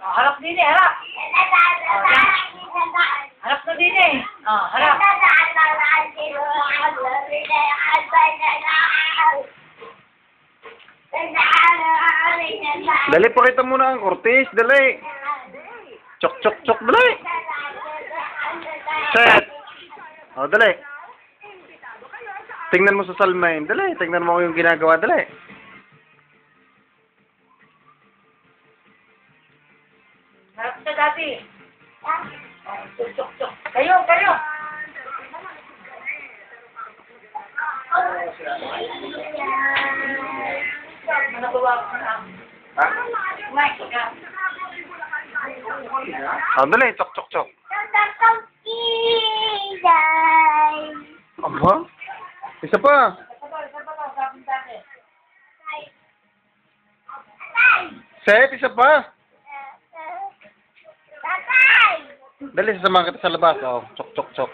Oh, harap din eh, harap. Oh, yan. Harap na din eh. Oh, harap. Dali, pakita mo na ang Ortiz. Dali. Chok, chok, chok. Dali. Set. O, dali. Tingnan mo sa Salmain. Dali. Tingnan mo yung ginagawa. Dali. Harap ka dati. Oh, chok, chok, chok. Kayo, kayo. Ano ba ko na? Ha? Mike, ka. O, dali. Chok, chok, chok. Aba? Isa pa. Set, isa pa. Dali, sasamahan kita sa labas. O, chok, chok, chok.